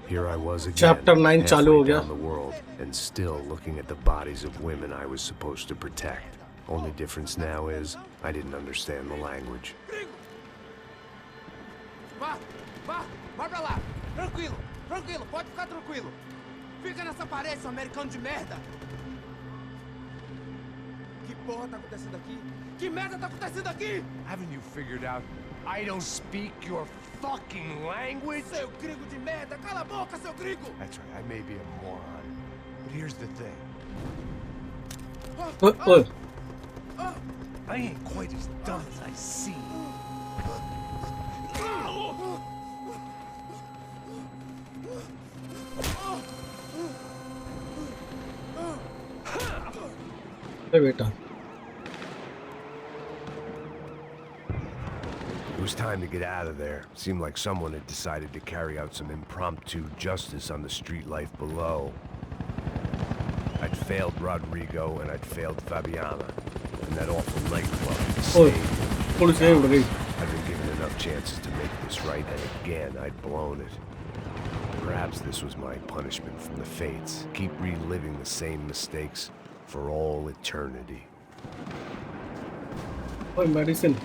Here I was again, chapter 9 चालू हो halfway गया. down the world, and still looking at the bodies of women I was supposed to protect. Only difference now is, I didn't understand the language. Vá, vá, vai pra lá. Tranquilo, tranquilo, pode ficar tranquilo. Fica nessa parede, seu americano de merda. Que porra tá acontecendo aqui? Que merda tá acontecendo aqui? Haven't you figured out I don't speak your fucking language? Seu gringo de merda, cala a boca, seu gringo! That's right, I may be a moron. But here's the thing. ओए I ain't quite as dumb as I seem. ए बेटा It was time to get out of there. Seemed like someone had decided to carry out some impromptu justice on the street life below. I'd failed Rodrigo and I'd failed Fabiana. And that awful nightclub. ओए police नहीं उड़ गई. I'd been given enough chances to make this right, and again I'd blown it. Perhaps this was my punishment from the fates. Keep reliving the same mistakes for all eternity. ओए medicine.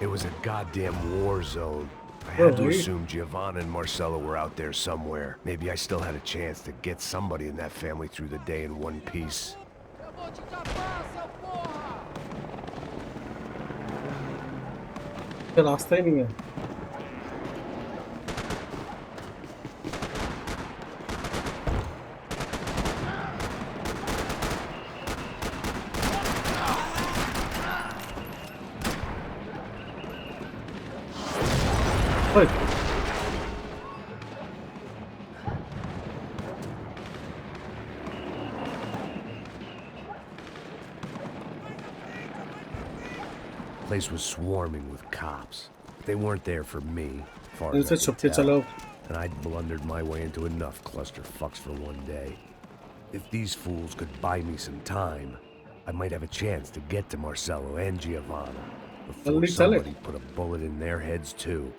It was a goddamn war zone. I had to Really? assume Giovanna and Marcella were out there somewhere. Maybe I still had a chance to get somebody in that family through the day in one piece. Eu vou te capar, seu porra! ये रास्ता ही नहीं है. ओए Place was swarming with cops. They weren't there for me, far as इनसे I छुप could के tell, चलो. and I'd blundered my way into enough clusterfucks for one day. If these fools could buy me some time, I might have a chance to get to Marcello and Giovanna before जल्दी चले. somebody put a bullet in their heads too.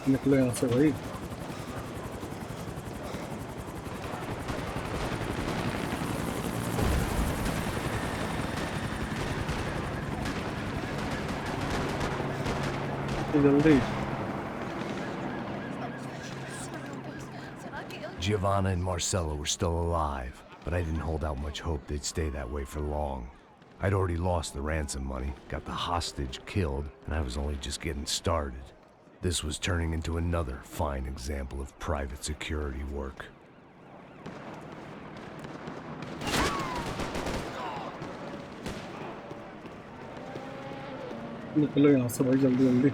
निकलो यहाँ से भाई. जल्दी. Giovanna and Marcella were still alive, but I didn't hold out much hope they'd stay that way for long. I'd already lost the ransom money, got the hostage killed, and I was only just getting started. This was turning into another fine example of private security work. निकलो यहाँ से भाई जल्दी जल्दी.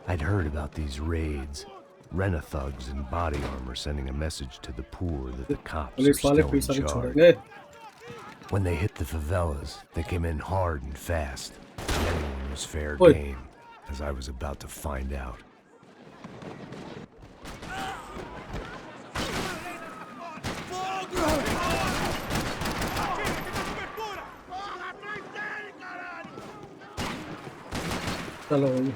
I'd heard about these raids. Rena-thugs in body armor sending a message to the poor that the cops are police वाले still in पैसा नहीं charge. छोड़ेंगे. When they hit the favelas, they came in hard and fast. Anyone was fair Oi. game, as I was about to find out. चलो भाई.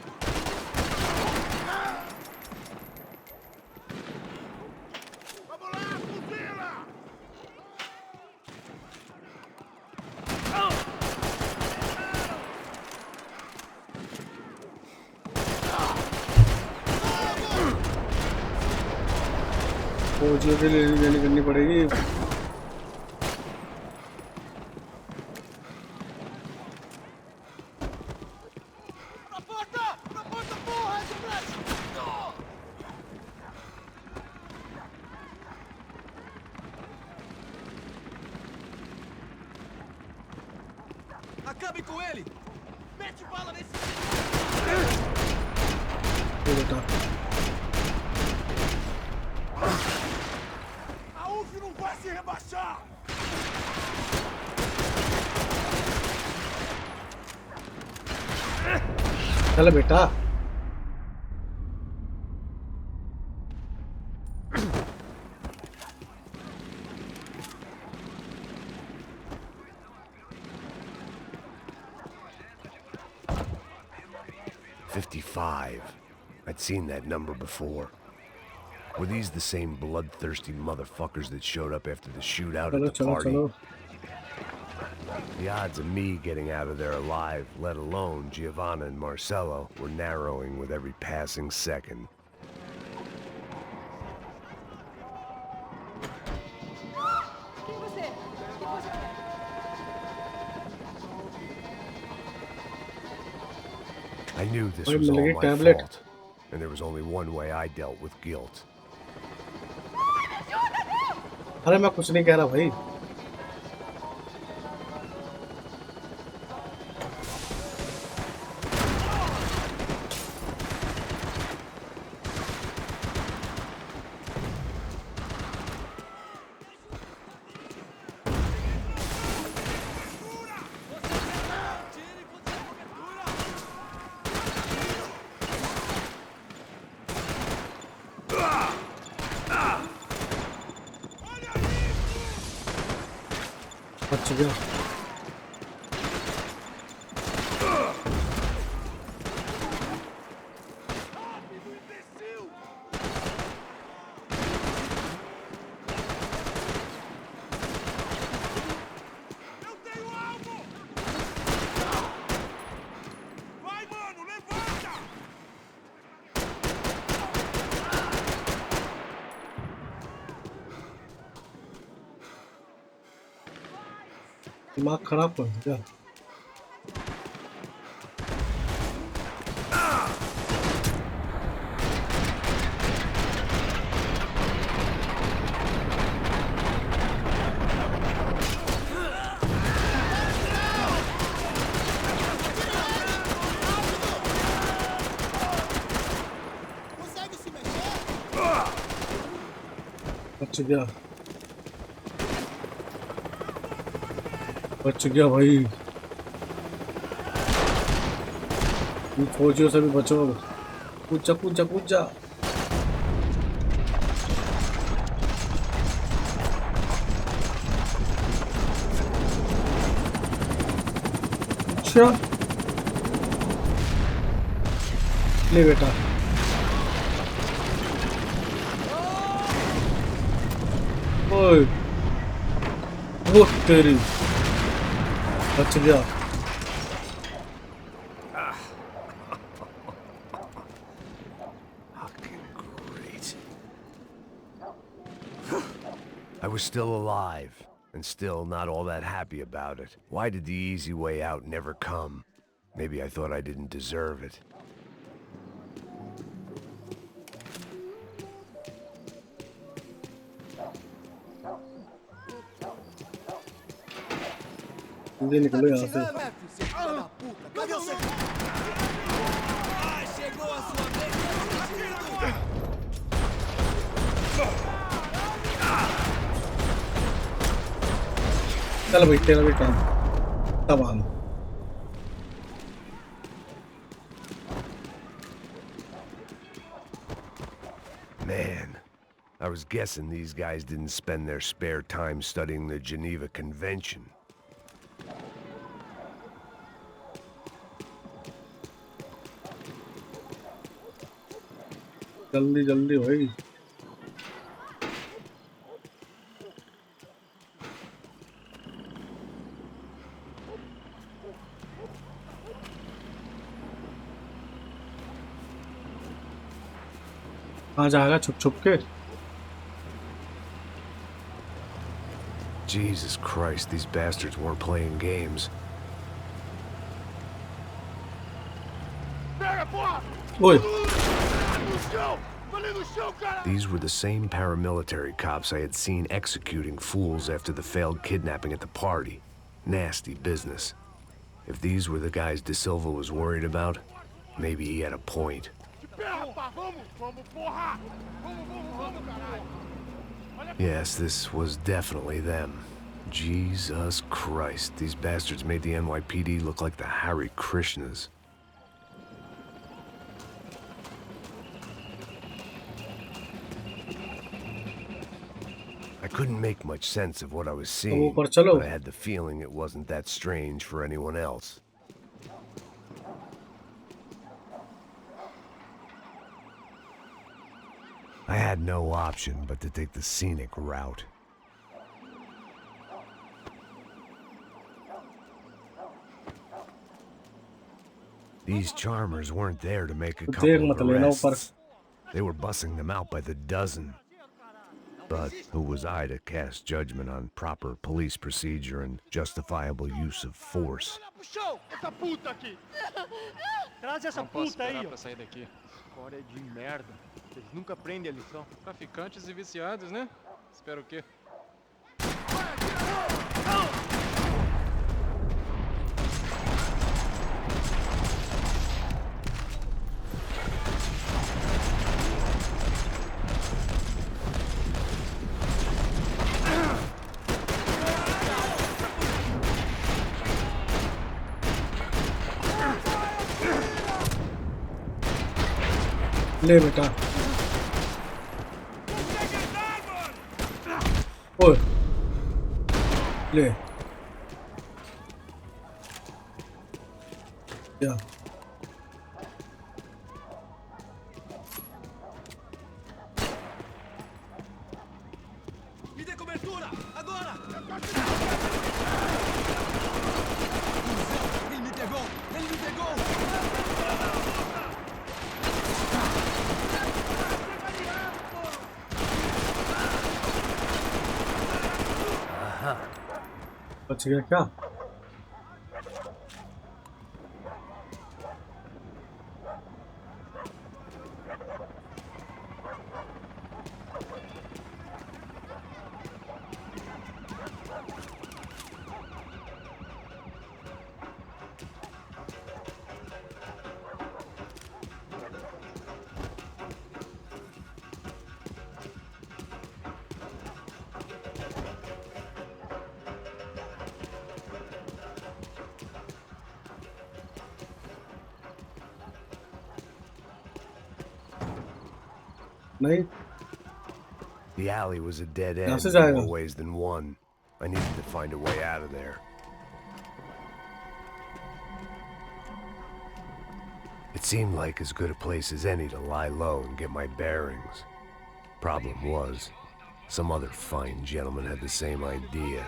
Vamos lá, fuzila! फौजियों के लिए लेनी करनी पड़ेगी. Pra porta! Pra porta, porra! De frente! Acabe com ele! Mete bala nesse... ये बेटा A UF não vai se rebaixar! चल बेटा 55. I'd seen that number before. Were these the same bloodthirsty motherfuckers that showed up after the shootout चलो at the चलो party? चलो The odds of me getting out of there alive, let alone Giovanna and Marcello, were narrowing with every passing second. Quem é você? O que você quer? I knew this Oye, was me all legué my tablet. fault, and there was only one way I dealt with guilt. अरे मैं कुछ नहीं कह रहा भाई बच गया Eu tenho alvo! Vai, mano, levanta! दिमाग खराब कर दिया Consegue se mexer? बच गया बच गया भाई इन फौजियों से भी बचो कूद जा कूद जा कूद जा अच्छा ले बेटा ओए वो तेरी बच गया Fucking great. I was still alive, and still not all that happy about it. Why did the easy way out never come? Maybe I thought I didn't deserve it. जल्दी निकलो यहाँ से Chegando, F, seu filho da puta! Cadê o seu... Ai, chegou a sua vez, seu चल भाई तेरा भी काम तमाम Man, I was guessing these guys didn't spend their spare time studying the Geneva Convention. जल्दी जल्दी भाई कहाँ जाएगा छुप छुप के Jesus Christ, these bastards weren't playing games. Pega, porra! ओए No chão! Ali no chão, cara! These were the same paramilitary cops I had seen executing fools after the failed kidnapping at the party. Nasty business. If these were the guys De Silva was worried about, maybe he had a point. Yes, this was definitely them. Jesus Christ, these bastards made the NYPD look like the Hare Krishnas. I couldn't make much sense of what I was seeing, ऊपर चलो but I had the feeling it wasn't that strange for anyone else. I had no option but to take the scenic route. These charmers weren't there to make a देख couple मत of लेना ऊपर arrests. They were bussing them out by the dozen. But who was I to cast judgment on proper police procedure and justifiable use of force? Traz essa Não posso puta aí, esperar ó. pra sair daqui. História de merda. Eles nunca aprendem a lição. Traficantes e viciados, né? Espero o quê? ले बेटा ओए ले या Me dê cobertura! Agora! Ele me pegou! Ele me pegou! बच गया क्या नहीं The alley was a dead यहाँ end से in जाएगा more ways than one. I needed to find a way out of there. It seemed like as good a place as any to lie low and get my bearings. Problem was, some other fine gentleman had the same idea.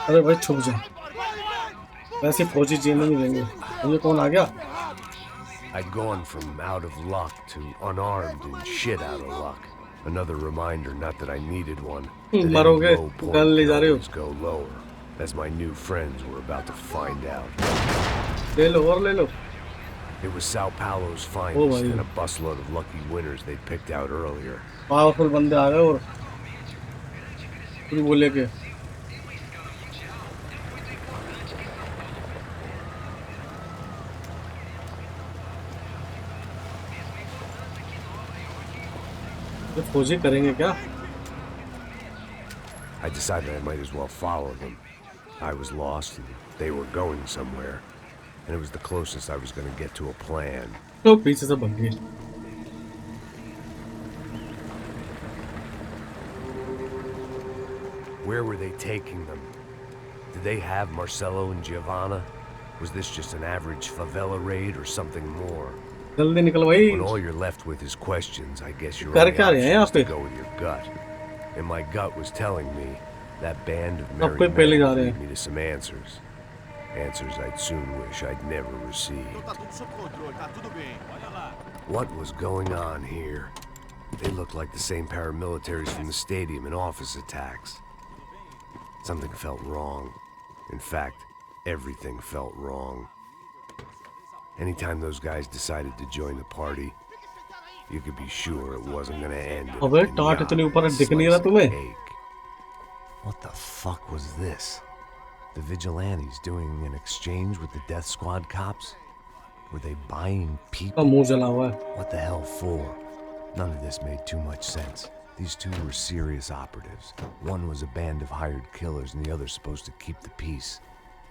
अरे भाई छुप जा वैसे फौजी jail में नहीं देंगे मुझे कौन आ गया I'd gone from out of luck to unarmed and shit out of luck. Another reminder, not that I needed one, that any मरोगे low point गन ले could जा रहे हो always go lower, as my new friends were about to find out. ले लो और ले लो It was Sao Paulo's own finest भाई and a busload of lucky winners they'd picked out earlier. Powerful बंदे आ गए और पूरी वो लेके ये फौजी करेंगे क्या I decided I might as well follow them. I was lost and they were going somewhere, and it was the closest I was going to get to a plan. तो पीछे से भाग गए Where were they taking them? Did they have Marcelo and Giovanna? Was this just an average favela raid or something more? जल्दी निकल भाई When all you're left with is questions, I guess your कर only क्या रहे हैं यहाँ option is to पे go with your gut. And my gut was telling me that band of सब merry पे men पहले जा would रहे lead हैं me to some answers. Answers I'd soon wish I'd never received. Tá tudo sob controle, tá tudo bem. Olha lá. What was going on here? They looked like the same paramilitaries from the stadium in office attacks. Something felt wrong. In fact, everything felt wrong. Anytime those guys decided to join the party, you could be sure it wasn't gonna end in a अबे pinata टाट इतनी ऊपर and a दिख नहीं रहा slice of तुम्हें cake. What the fuck was this? The vigilantes doing an exchange with the death squad cops? Were they buying का people? मुंह जला हुआ है. What the hell for? None of this made too much sense. These two were serious operatives. One was a band of hired killers and the other supposed to keep the peace.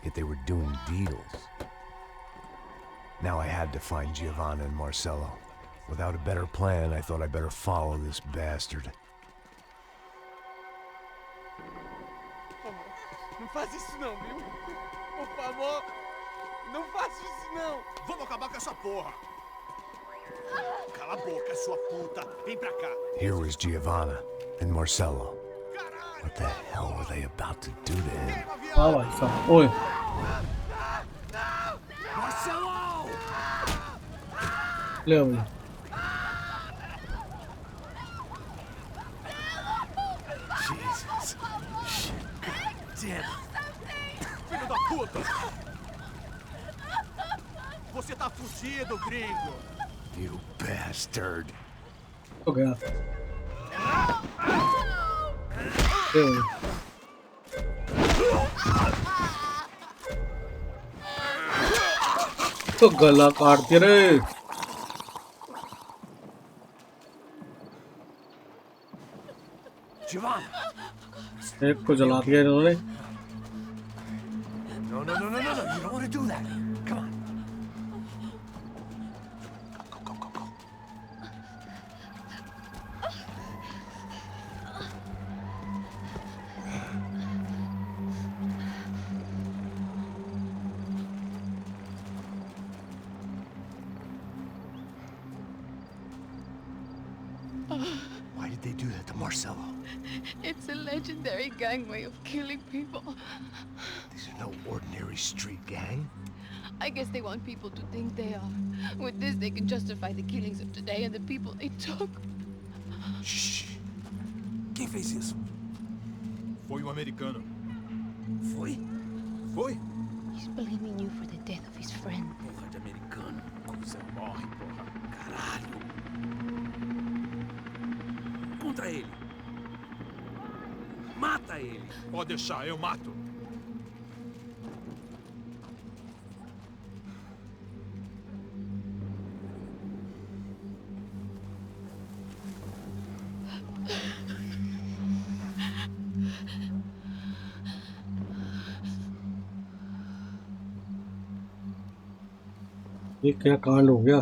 Yet they were doing deals. Now I had to find Giovanna and Marcello. Without a better plan, I thought I better follow this bastard. Não faz isso não, viu? Por favor, não faça isso não. Vamos acabar com essa porra. Cala a boca, sua puta. Vem pra cá. Here was Giovanna and Marcello. What the hell were they about to do to him? हाँ भाई साहब. ओए. Marcelo! ले आओ भाई. Jesus. Shit. Damn. Filho da puta! Você tá fugido, gringo! You bastard. हो गया. ले आओ. तो गला काट दिया रे. Giovanna! एक को जला दिया इन्होंने. No. You don't want to do that. Come on. Go. Why did they do that to Marcello? It's a legendary gang way of killing people. These are no ordinary street gang. I guess they want people to think they are. With this, they can justify the killings of today and the people they took. Shh. Quem fez isso? Foi um americano. Foi? Foi? He's blaming you for the death of his friend. Porra de americano. Coisa morre, porra. Caralho. Contra ele. Mata ele. Pode deixar, eu mato. ये क्या कांड हो गया.